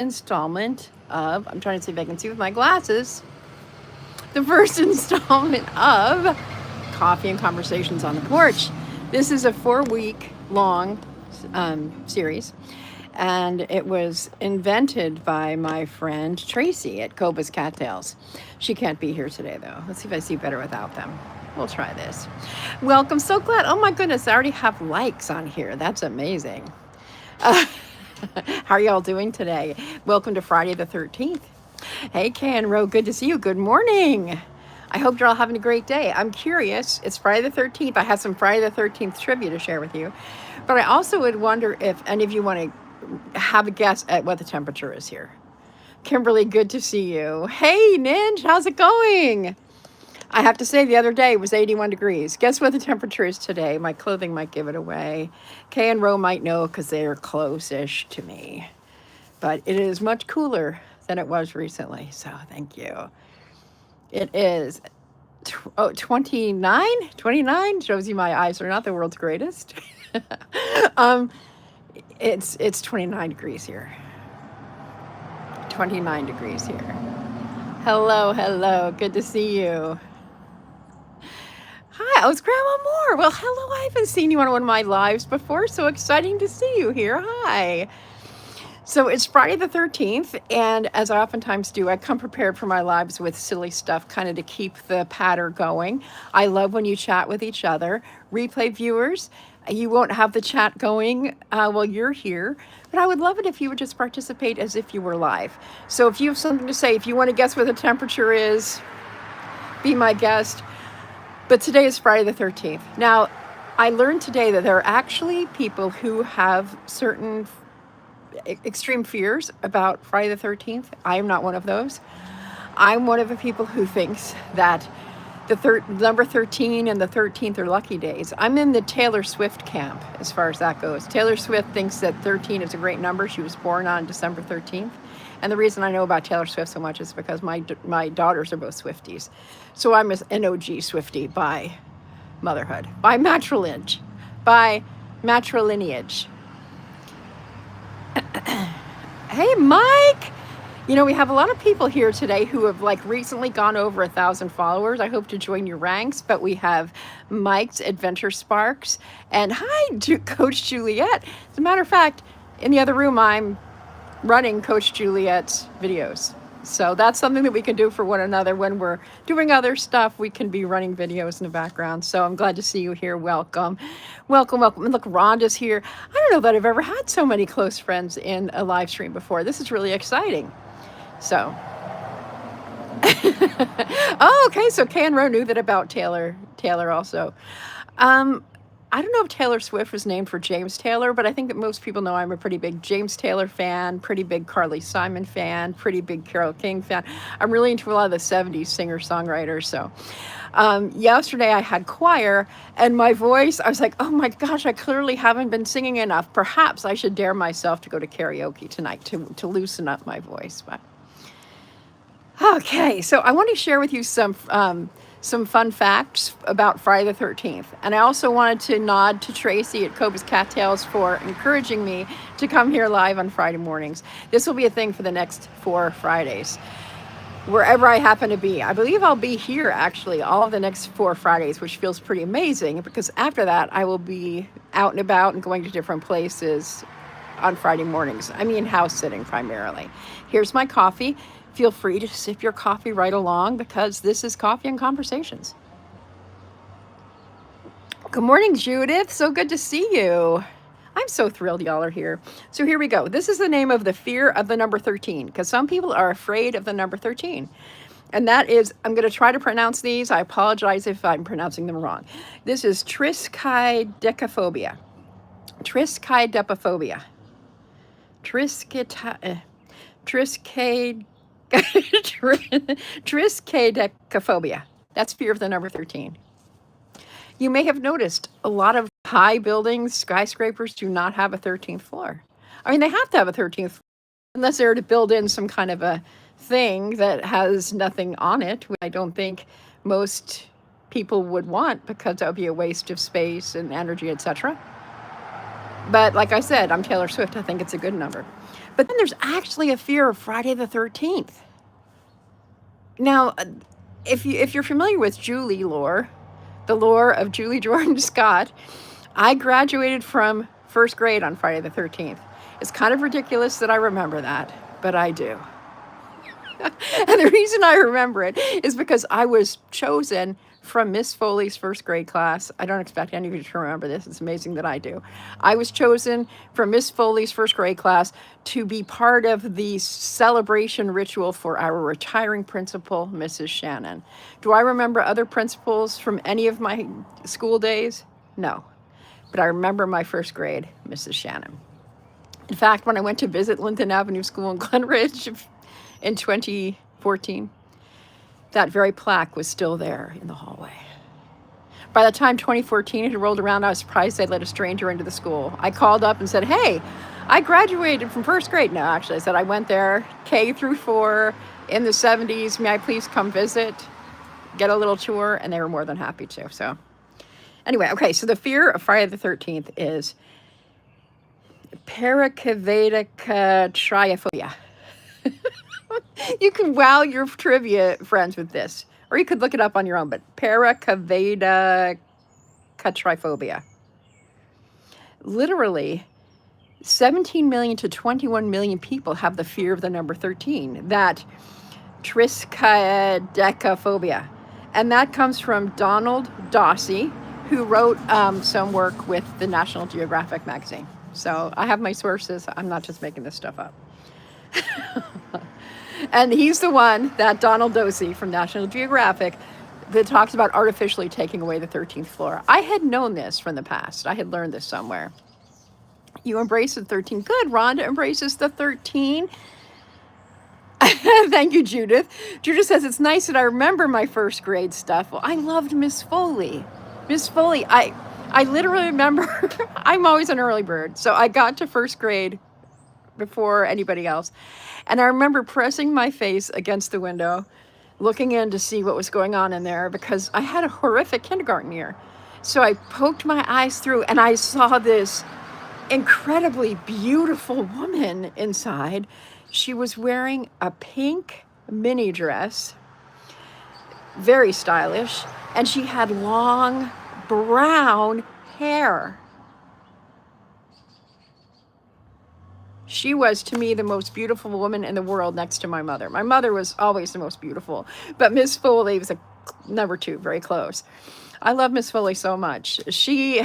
installment of, I'm trying to see if I can see with my glasses, the first installment of Coffee and Conversations on the Porch. This is a 4-week long series, and it was invented by my friend Tracy at Coba's Cattails. She can't be here today, though. Let's see if I see better without them. We'll try this. Welcome. So glad. Oh my goodness, I already have likes on here. That's amazing. Uh, how are y'all doing today? Welcome to Friday the 13th. Hey, Kay Ro, good to see you. Good morning. I hope you're all having a great day. I'm curious. It's Friday the 13th. I have some Friday the 13th trivia to share with you. But I also would wonder if any of you want to have a guess at what the temperature is here. Kimberly, good to see you. Hey, Ninj, how's it going? I have to say, the other day was 81 degrees. Guess what the temperature is today? My clothing might give it away. Kay and Ro might know because they are close-ish to me. But it is much cooler than it was recently, so thank you. It is 29? 29? Shows you my eyes are not the world's greatest. It's 29 degrees here. 29 degrees here. Hello, hello. Good to see you. Hi, oh, it's Grandma Moore. Well, hello. I haven't seen you on one of my lives before, so exciting to see you here. Hi. So it's Friday the 13th, and as I oftentimes do, I come prepared for my lives with silly stuff, kind of to keep the patter going. I love when you chat with each other. Replay viewers, you won't have the chat going while you're here, but I would love it if you would just participate as if you were live. So if you have something to say, if you want to guess what the temperature is, be my guest. But today is Friday the 13th. Now, I learned today that there are actually people who have certain extreme fears about Friday the 13th. I am not one of those. I'm one of the people who thinks that the number 13 and the 13th are lucky days. I'm in the Taylor Swift camp as far as that goes. Taylor Swift thinks that 13 is a great number. She was born on December 13th. And the reason I know about Taylor Swift so much is because my daughters are both Swifties. So I'm an OG Swiftie by motherhood, by matrilineage. Hey, Mike. You know, we have a lot of people here today who have recently gone over 1,000 followers. I hope to join your ranks, but we have Mike's Adventure Sparks and hi, Coach Juliet. As a matter of fact, in the other room, I'm running Coach Juliet's videos. So that's something that we can do for one another when we're doing other stuff. We can be running videos in the background. So I'm glad to see you here. Welcome. Welcome, welcome. And look, Rhonda's here. I don't know that I've ever had so many close friends in a live stream before. This is really exciting. So, oh, okay. So Kay and Ro knew that about Taylor also. I don't know if Taylor Swift was named for James Taylor, but I think that most people know I'm a pretty big James Taylor fan, pretty big Carly Simon fan, pretty big Carole King fan. I'm really into a lot of the 70s singer-songwriters. So yesterday I had choir, and my voice, I was like, oh my gosh, I clearly haven't been singing enough. Perhaps I should dare myself to go to karaoke tonight to loosen up my voice. But okay, so I want to share with you some fun facts about Friday the 13th. And I also wanted to nod to Tracy at Coba's Cattails for encouraging me to come here live on Friday mornings. This will be a thing for the next 4 Fridays, wherever I happen to be. I believe I'll be here actually all of the next 4 Fridays, which feels pretty amazing because after that I will be out and about and going to different places on Friday mornings. I mean, house sitting primarily. Here's my coffee. Feel free to sip your coffee right along because this is Coffee and Conversations. Good morning, Judith. So good to see you. I'm so thrilled y'all are here. So here we go. This is the name of the fear of the number 13 because some people are afraid of the number 13. And that is, I'm going to try to pronounce these. I apologize if I'm pronouncing them wrong. This is triskaidekaphobia. Triskaidekaphobia. Triskaidekaphobia. That's fear of the number 13. You may have noticed a lot of high buildings, skyscrapers do not have a 13th floor. I mean, they have to have a 13th floor unless they're to build in some kind of a thing that has nothing on it, which I don't think most people would want because that would be a waste of space and energy, etc. But like I said, I'm Taylor Swift. I think it's a good number. But then there's actually a fear of Friday the 13th. Now, if you're familiar with Julie lore, the lore of Julie Jordan Scott, I graduated from first grade on Friday the 13th. It's kind of ridiculous that I remember that, but I do. And the reason I remember it is because I was chosen from Miss Foley's first grade class. I don't expect any of you to remember this. It's amazing that I do. I was chosen from Miss Foley's first grade class to be part of the celebration ritual for our retiring principal, Mrs. Shannon. Do I remember other principals from any of my school days? No. But I remember my first grade, Mrs. Shannon. In fact, when I went to visit Linton Avenue School in Glen Ridge in 2014, that very plaque was still there in the hallway. By the time 2014 had rolled around, I was surprised they'd let a stranger into the school. I called up and said, hey, I graduated from first grade. No, actually, I said I went there K through 4 in the 70s. May I please come visit, get a little tour? And they were more than happy to. So anyway, okay, so the fear of Friday the 13th is paracavedica. You can wow your trivia friends with this, or you could look it up on your own, but paracavedica. Literally, 17 million to 21 million people have the fear of the number 13, that triskaidekaphobia. And that comes from Donald Dossie, who wrote some work with the National Geographic magazine. So I have my sources. I'm not just making this stuff up. And he's the one, that Donald Dossie from National Geographic, that talks about artificially taking away the 13th floor. I had known this from the past. I had learned this somewhere. You embrace the 13. Good. Rhonda embraces the 13. Thank you, Judith. Judith says, it's nice that I remember my first grade stuff. Well, I loved Miss Foley. Miss Foley, I literally remember, I'm always an early bird. So I got to first grade before anybody else. And I remember pressing my face against the window, looking in to see what was going on in there, because I had a horrific kindergarten year. So I poked my eyes through and I saw this incredibly beautiful woman inside. She was wearing a pink mini dress, very stylish, and she had long brown hair. She was, to me, the most beautiful woman in the world next to my mother. My mother was always the most beautiful, but Miss Foley was a number 2, very close. I love Miss Foley so much. She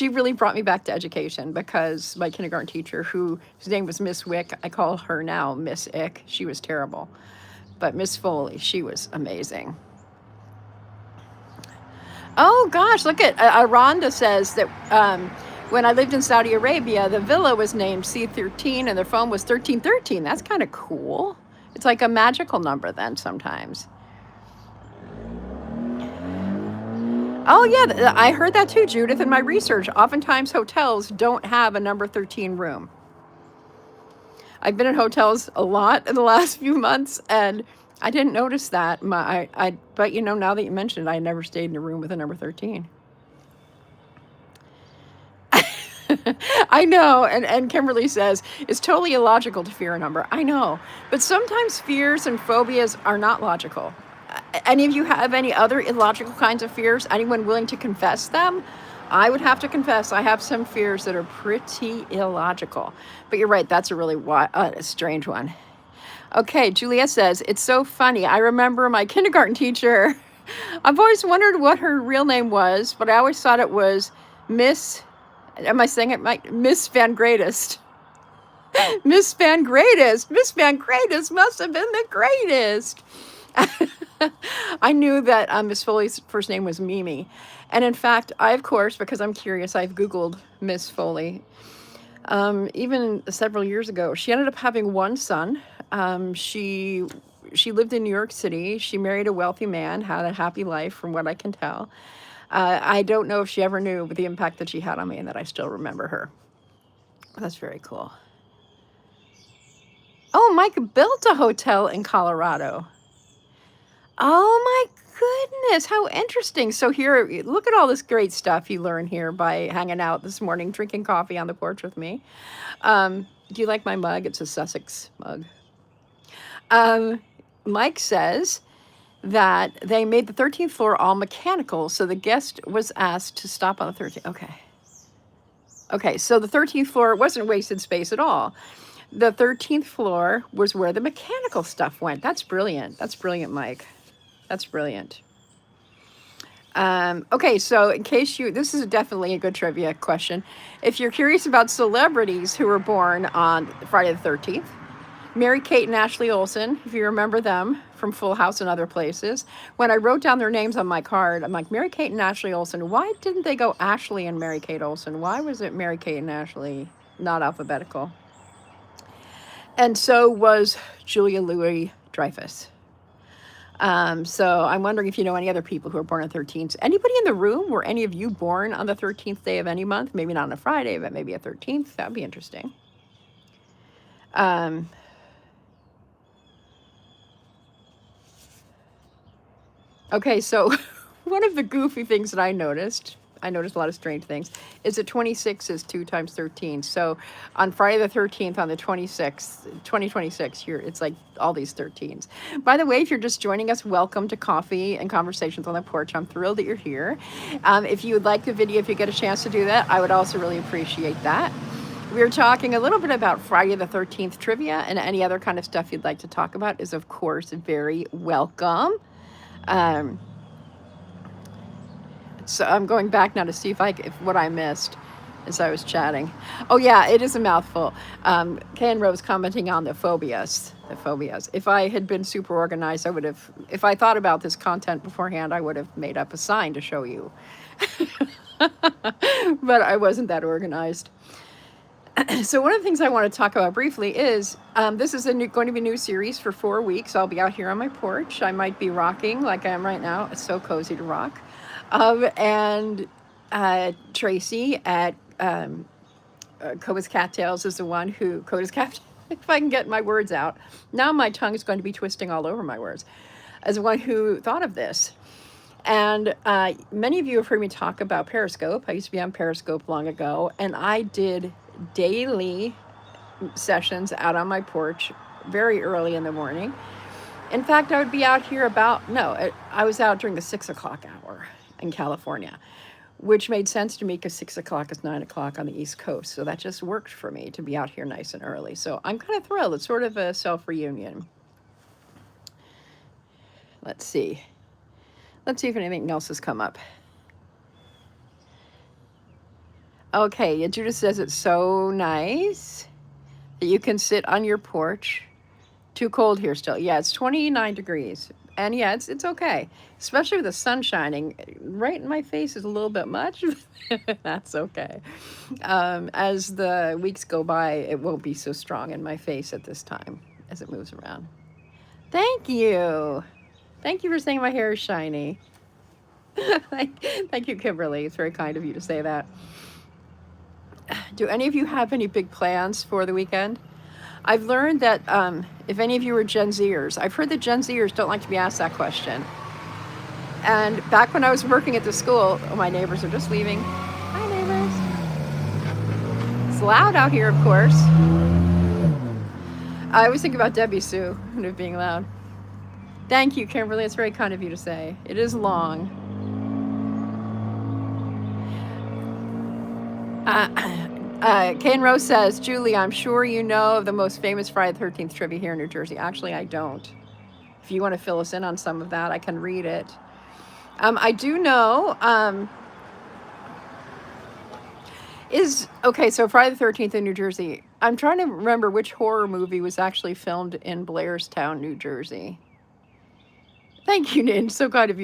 really brought me back to education, because my kindergarten teacher, whose name was Miss Wick, I call her now Miss Ick. She was terrible. But Miss Foley, she was amazing. Oh gosh, look at Rhonda says that when I lived in Saudi Arabia, the villa was named C13 and the phone was 1313. That's kind of cool. It's like a magical number then sometimes. Oh yeah, I heard that too, Judith, in my research. Oftentimes hotels don't have a number 13 room. I've been in hotels a lot in the last few months, and I didn't notice that. But you know, now that you mentioned it, I never stayed in a room with a number 13. I know, and Kimberly says, it's totally illogical to fear a number. I know, but sometimes fears and phobias are not logical. Any of you have any other illogical kinds of fears? Anyone willing to confess them? I would have to confess I have some fears that are pretty illogical. But you're right, that's a really strange one. Okay, Juliet says, it's so funny. I remember my kindergarten teacher. I've always wondered what her real name was, but I always thought it was Miss... Am I saying it right? Miss Van Greatest. Miss Van Greatest. Miss Van Greatest must have been the greatest. I knew that Miss Foley's first name was Mimi. And in fact, I, of course, because I'm curious, I've Googled Miss Foley. Even several years ago, she ended up having one son. She lived in New York City. She married a wealthy man, had a happy life from what I can tell. I don't know if she ever knew the impact that she had on me and that I still remember her. That's very cool. Oh, Mike built a hotel in Colorado. Oh my goodness, how interesting. So here, look at all this great stuff you learn here by hanging out this morning, drinking coffee on the porch with me. Do you like my mug? It's a Sussex mug. Um, Mike says that they made the 13th floor all mechanical, so the guest was asked to stop on the 13th. Okay. Okay, so the 13th floor wasn't wasted space at all. The 13th floor was where the mechanical stuff went. That's brilliant. That's brilliant, Mike. That's brilliant. Okay, so in case this is definitely a good trivia question. If you're curious about celebrities who were born on Friday the 13th, Mary Kate and Ashley Olsen, if you remember them from Full House and other places. When I wrote down their names on my card, I'm like, Mary Kate and Ashley Olsen. Why didn't they go Ashley and Mary Kate Olsen? Why was it Mary Kate and Ashley, not alphabetical? And so was Julia Louis-Dreyfus. So I'm wondering if you know any other people who were born on 13th. Anybody in the room? Were any of you born on the 13th day of any month? Maybe not on a Friday, but maybe a 13th. That would be interesting. Okay, so one of the goofy things that I noticed a lot of strange things, is that 26 is 2 times 13. So on Friday the 13th, on the 26th, 2026, here, it's like all these 13s. By the way, if you're just joining us, welcome to Coffee and Conversations on the Porch. I'm thrilled that you're here. If you would like the video, if you get a chance to do that, I would also really appreciate that. We're talking a little bit about Friday the 13th trivia, and any other kind of stuff you'd like to talk about is, of course, very welcome. So I'm going back now to see if what I missed as I was chatting. Oh yeah, it is a mouthful. Kay and Rose commenting on the phobias. If I had been super organized, if I thought about this content beforehand, I would have made up a sign to show you. But I wasn't that organized. So one of the things I want to talk about briefly is, this is going to be a new series for 4 weeks. I'll be out here on my porch. I might be rocking like I am right now. It's so cozy to rock. And Tracy at Coda's Cattails is the one who, Coda's Cattails, if I can get my words out. Now my tongue is going to be twisting all over my words. As the one who thought of this. And many of you have heard me talk about Periscope. I used to be on Periscope long ago, and I did daily sessions out on my porch very early in the morning. In fact, I would be out here I was out during the 6 o'clock hour in California, which made sense to me because 6 o'clock is 9 o'clock on the East Coast. So that just worked for me to be out here nice and early. So I'm kind of thrilled. It's sort of a self-reunion. Let's see if anything else has come up. Okay, Judith says it's so nice that you can sit on your porch. Too cold here still. Yeah, it's 29 degrees. And yeah, it's okay. Especially with the sun shining. Right in my face is a little bit much. That's okay. As the weeks go by, it won't be so strong in my face at this time as it moves around. Thank you. Thank you for saying my hair is shiny. Thank you, Kimberly. It's very kind of you to say that. Do any of you have any big plans for the weekend? I've learned that if any of you are Gen Zers, I've heard that Gen Zers don't like to be asked that question. And back when I was working at the school, my neighbors are just leaving. Hi, neighbors. It's loud out here, of course. I always think about Debbie Sue and it being loud. Thank you, Kimberly. It's very kind of you to say. It is long. Kane Rose says, Julie, I'm sure you know of the most famous Friday the 13th trivia here in New Jersey. Actually, I don't. If you want to fill us in on some of that, I can read it. I do know, so Friday the 13th in New Jersey. I'm trying to remember which horror movie was actually filmed in Blairstown, New Jersey. Thank you, Nin. So kind of you.